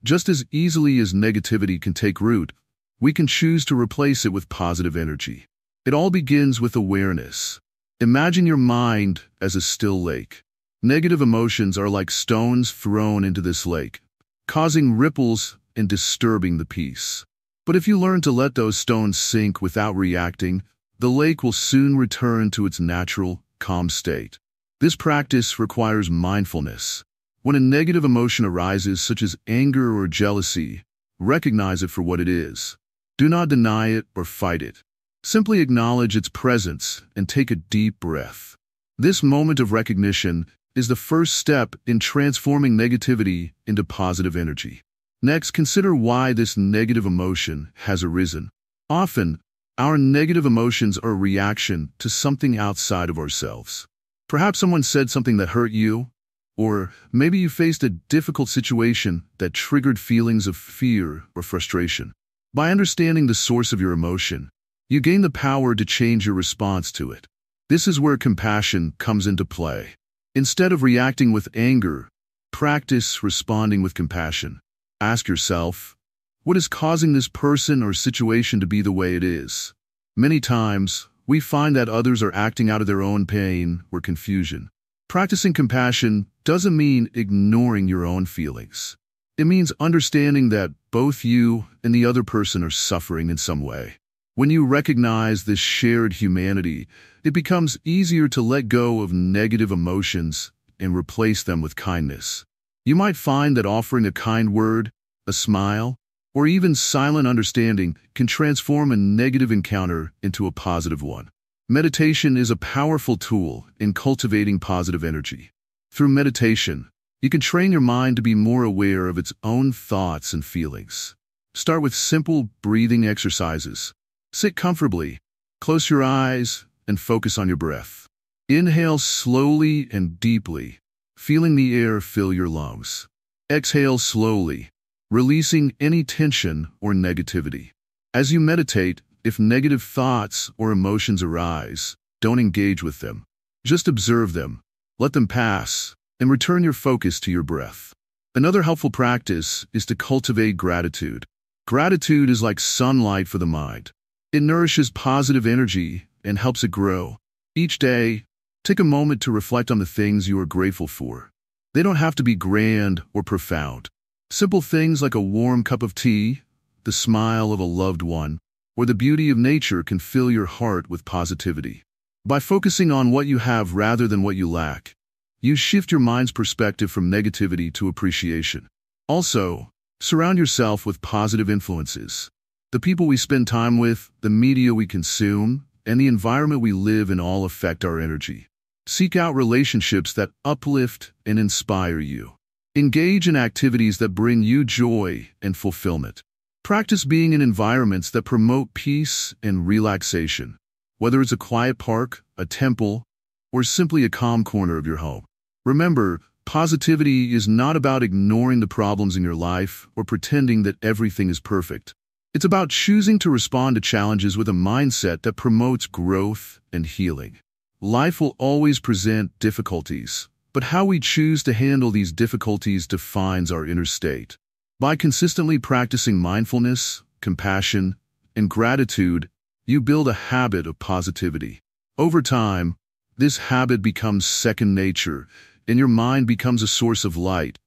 Just as easily as negativity can take root, we can choose to replace it with positive energy. It all begins with awareness. Imagine your mind as a still lake. Negative emotions are like stones thrown into this lake, causing ripples and disturbing the peace. But if you learn to let those stones sink without reacting, the lake will soon return to its natural, calm state. This practice requires mindfulness. When a negative emotion arises, such as anger or jealousy, recognize it for what it is. Do not deny it or fight it. Simply acknowledge its presence and take a deep breath. This moment of recognition is the first step in transforming negativity into positive energy. Next, consider why this negative emotion has arisen. Often, our negative emotions are a reaction to something outside of ourselves. Perhaps someone said something that hurt you, or maybe you faced a difficult situation that triggered feelings of fear or frustration. By understanding the source of your emotion, you gain the power to change your response to it. This is where compassion comes into play. Instead of reacting with anger, practice responding with compassion. Ask yourself, what is causing this person or situation to be the way it is? Many times, we find that others are acting out of their own pain or confusion. Practicing compassion doesn't mean ignoring your own feelings. It means understanding that both you and the other person are suffering in some way. When you recognize this shared humanity, it becomes easier to let go of negative emotions and replace them with kindness. You might find that offering a kind word, a smile, or even silent understanding can transform a negative encounter into a positive one. Meditation is a powerful tool in cultivating positive energy. Through meditation, you can train your mind to be more aware of its own thoughts and feelings. Start with simple breathing exercises. Sit comfortably, close your eyes, and focus on your breath. Inhale slowly and deeply, feeling the air fill your lungs. Exhale slowly, releasing any tension or negativity. As you meditate, if negative thoughts or emotions arise, don't engage with them. Just observe them, let them pass, and return your focus to your breath. Another helpful practice is to cultivate gratitude. Gratitude is like sunlight for the mind. It nourishes positive energy and helps it grow. Each day, take a moment to reflect on the things you are grateful for. They don't have to be grand or profound. Simple things like a warm cup of tea, the smile of a loved one, or the beauty of nature can fill your heart with positivity. By focusing on what you have rather than what you lack, you shift your mind's perspective from negativity to appreciation. Also, surround yourself with positive influences. The people we spend time with, the media we consume, and the environment we live in all affect our energy. Seek out relationships that uplift and inspire you. Engage in activities that bring you joy and fulfillment. Practice being in environments that promote peace and relaxation, whether it's a quiet park, a temple, or simply a calm corner of your home. Remember, positivity is not about ignoring the problems in your life or pretending that everything is perfect. It's about choosing to respond to challenges with a mindset that promotes growth and healing. Life will always present difficulties, but how we choose to handle these difficulties defines our inner state. By consistently practicing mindfulness, compassion, and gratitude, you build a habit of positivity. Over time, this habit becomes second nature, and your mind becomes a source of light,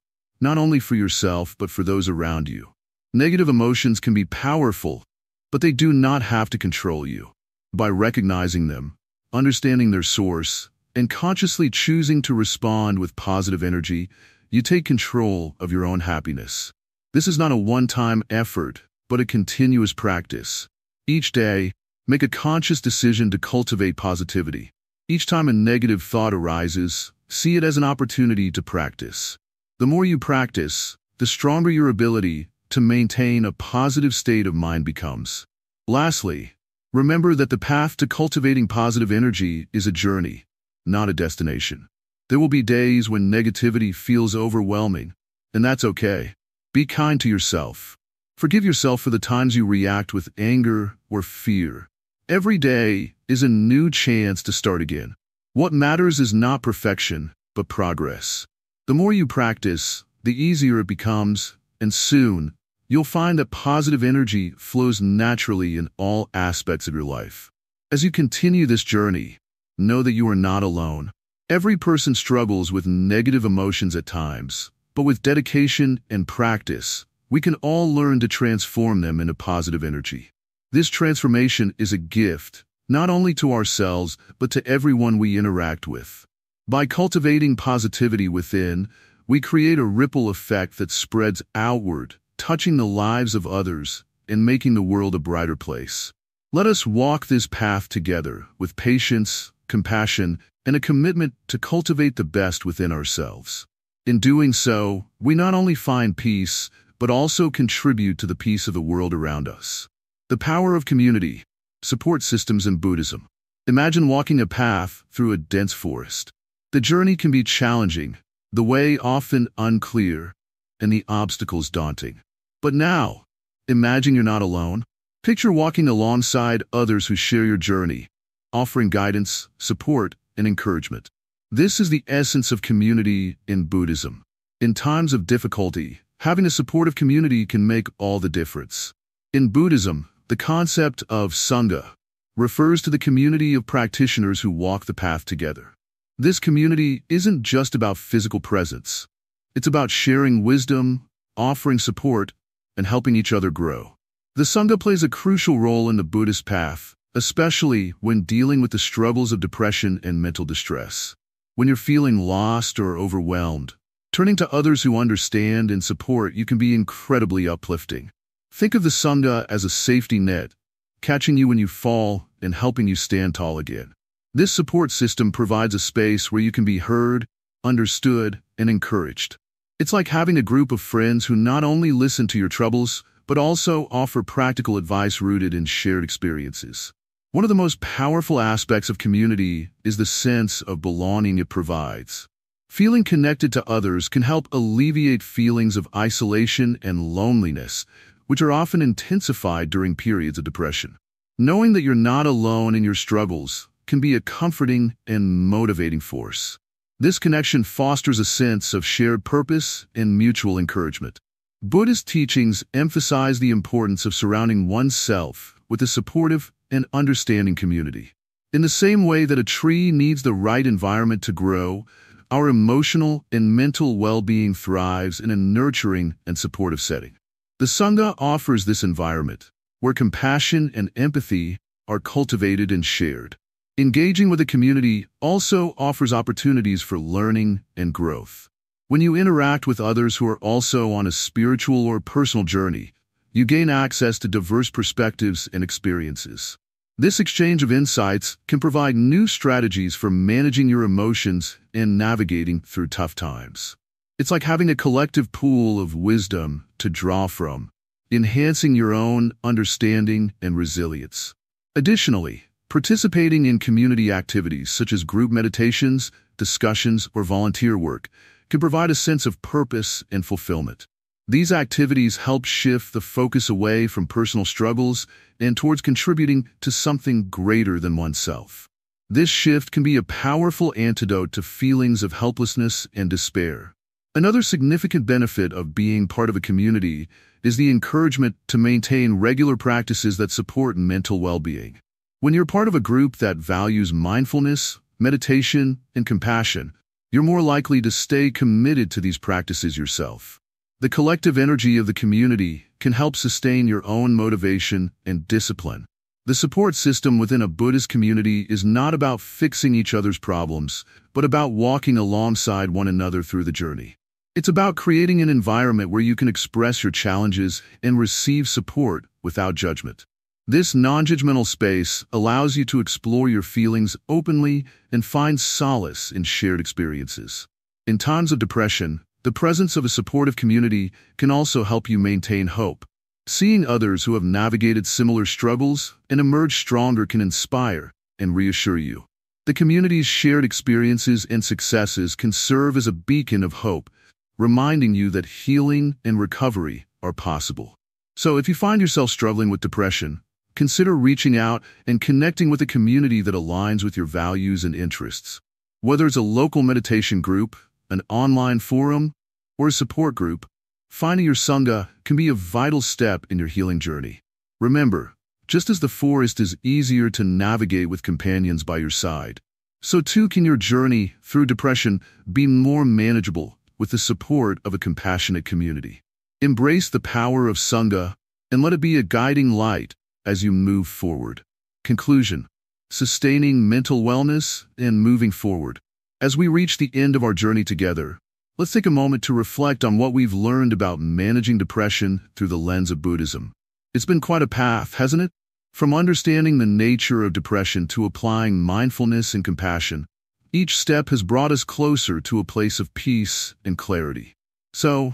not only for yourself but for those around you. Negative emotions can be powerful, but they do not have to control you. By recognizing them, understanding their source, and consciously choosing to respond with positive energy, you take control of your own happiness. This is not a one-time effort, but a continuous practice. Each day, make a conscious decision to cultivate positivity. Each time a negative thought arises, see it as an opportunity to practice. The more you practice, the stronger your ability to maintain a positive state of mind becomes. Lastly, remember that the path to cultivating positive energy is a journey, not a destination. There will be days when negativity feels overwhelming, and that's okay. Be kind to yourself. Forgive yourself for the times you react with anger or fear. Every day is a new chance to start again. What matters is not perfection, but progress. The more you practice, the easier it becomes, and soon, you'll find that positive energy flows naturally in all aspects of your life. As you continue this journey, know that you are not alone. Every person struggles with negative emotions at times, but with dedication and practice, we can all learn to transform them into positive energy. This transformation is a gift, not only to ourselves, but to everyone we interact with. By cultivating positivity within, we create a ripple effect that spreads outward, touching the lives of others and making the world a brighter place. Let us walk this path together with patience, compassion, and a commitment to cultivate the best within ourselves. In doing so, we not only find peace, but also contribute to the peace of the world around us. The power of community. Support systems in Buddhism. Imagine walking a path through a dense forest. The journey can be challenging, the way often unclear, and the obstacles daunting. But now, imagine you're not alone. Picture walking alongside others who share your journey, offering guidance, support, and encouragement. This is the essence of community in Buddhism. In times of difficulty, having a supportive community can make all the difference. In Buddhism, the concept of Sangha refers to the community of practitioners who walk the path together. This community isn't just about physical presence. It's about sharing wisdom, offering support, and helping each other grow. The Sangha plays a crucial role in the Buddhist path, especially when dealing with the struggles of depression and mental distress. When you're feeling lost or overwhelmed, turning to others who understand and support you can be incredibly uplifting. Think of the Sangha as a safety net, catching you when you fall and helping you stand tall again. This support system provides a space where you can be heard, understood, and encouraged. It's like having a group of friends who not only listen to your troubles, but also offer practical advice rooted in shared experiences. One of the most powerful aspects of community is the sense of belonging it provides. Feeling connected to others can help alleviate feelings of isolation and loneliness, which are often intensified during periods of depression. Knowing that you're not alone in your struggles can be a comforting and motivating force. This connection fosters a sense of shared purpose and mutual encouragement. Buddhist teachings emphasize the importance of surrounding oneself with a supportive and understanding community. In the same way that a tree needs the right environment to grow, our emotional and mental well-being thrives in a nurturing and supportive setting. The Sangha offers this environment, where compassion and empathy are cultivated and shared. Engaging with a community also offers opportunities for learning and growth. When you interact with others who are also on a spiritual or personal journey, you gain access to diverse perspectives and experiences. This exchange of insights can provide new strategies for managing your emotions and navigating through tough times. It's like having a collective pool of wisdom to draw from, enhancing your own understanding and resilience. Additionally, participating in community activities such as group meditations, discussions, or volunteer work can provide a sense of purpose and fulfillment. These activities help shift the focus away from personal struggles and towards contributing to something greater than oneself. This shift can be a powerful antidote to feelings of helplessness and despair. Another significant benefit of being part of a community is the encouragement to maintain regular practices that support mental well-being. When you're part of a group that values mindfulness, meditation, and compassion, you're more likely to stay committed to these practices yourself. The collective energy of the community can help sustain your own motivation and discipline. The support system within a Buddhist community is not about fixing each other's problems, but about walking alongside one another through the journey. It's about creating an environment where you can express your challenges and receive support without judgment. This non-judgmental space allows you to explore your feelings openly and find solace in shared experiences. In times of depression, the presence of a supportive community can also help you maintain hope. Seeing others who have navigated similar struggles and emerged stronger can inspire and reassure you. The community's shared experiences and successes can serve as a beacon of hope, reminding you that healing and recovery are possible. So if you find yourself struggling with depression, consider reaching out and connecting with a community that aligns with your values and interests. Whether it's a local meditation group, an online forum, or a support group, finding your Sangha can be a vital step in your healing journey. Remember, just as the forest is easier to navigate with companions by your side, so too can your journey through depression be more manageable with the support of a compassionate community. Embrace the power of Sangha and let it be a guiding light as you move forward. Conclusion: sustaining mental wellness and moving forward. As we reach the end of our journey together, let's take a moment to reflect on what we've learned about managing depression through the lens of Buddhism. It's been quite a path, hasn't it? From understanding the nature of depression to applying mindfulness and compassion, each step has brought us closer to a place of peace and clarity. So,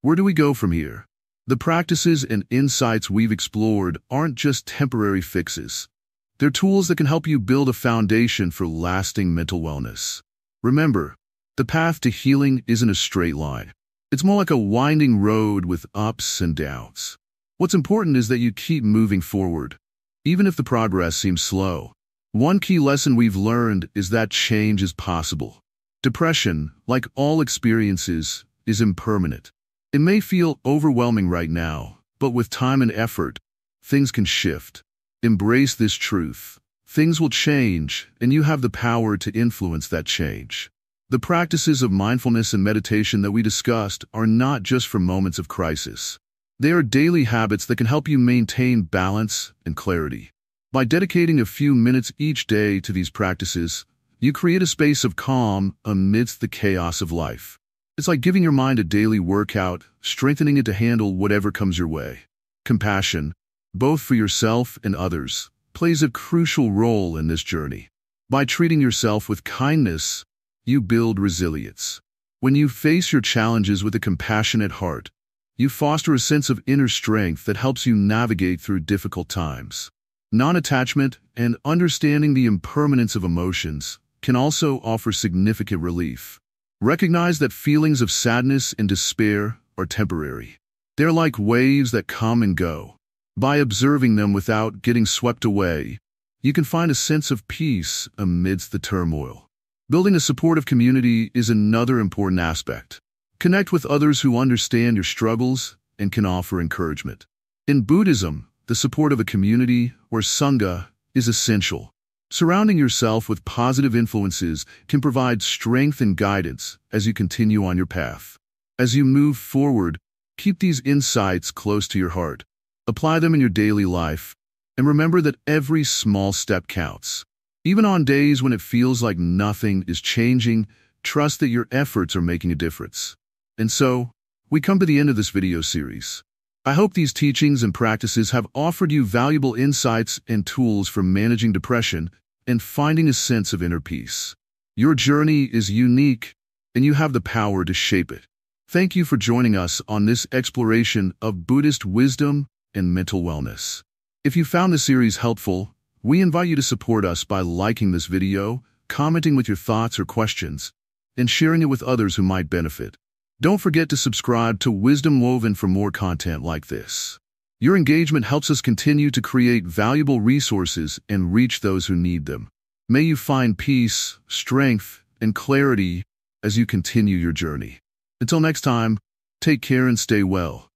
where do we go from here? The practices and insights we've explored aren't just temporary fixes. They're tools that can help you build a foundation for lasting mental wellness. Remember, the path to healing isn't a straight line. It's more like a winding road with ups and downs. What's important is that you keep moving forward, even if the progress seems slow. One key lesson we've learned is that change is possible. Depression, like all experiences, is impermanent. It may feel overwhelming right now, but with time and effort, things can shift. Embrace this truth. Things will change, and you have the power to influence that change. The practices of mindfulness and meditation that we discussed are not just for moments of crisis. They are daily habits that can help you maintain balance and clarity. By dedicating a few minutes each day to these practices, you create a space of calm amidst the chaos of life. It's like giving your mind a daily workout, strengthening it to handle whatever comes your way. Compassion, both for yourself and others, plays a crucial role in this journey. By treating yourself with kindness, you build resilience. When you face your challenges with a compassionate heart, you foster a sense of inner strength that helps you navigate through difficult times. Non-attachment and understanding the impermanence of emotions can also offer significant relief. Recognize that feelings of sadness and despair are temporary. They're like waves that come and go. By observing them without getting swept away, you can find a sense of peace amidst the turmoil. Building a supportive community is another important aspect. Connect with others who understand your struggles and can offer encouragement. In Buddhism, the support of a community, or sangha, is essential. Surrounding yourself with positive influences can provide strength and guidance as you continue on your path. As you move forward, keep these insights close to your heart. Apply them in your daily life, and remember that every small step counts. Even on days when it feels like nothing is changing, trust that your efforts are making a difference. And so, we come to the end of this video series. I hope these teachings and practices have offered you valuable insights and tools for managing depression and finding a sense of inner peace. Your journey is unique, and you have the power to shape it. Thank you for joining us on this exploration of Buddhist wisdom and mental wellness. If you found this series helpful, we invite you to support us by liking this video, commenting with your thoughts or questions, and sharing it with others who might benefit. Don't forget to subscribe to Wisdom Woven for more content like this. Your engagement helps us continue to create valuable resources and reach those who need them. May you find peace, strength, and clarity as you continue your journey. Until next time, take care and stay well.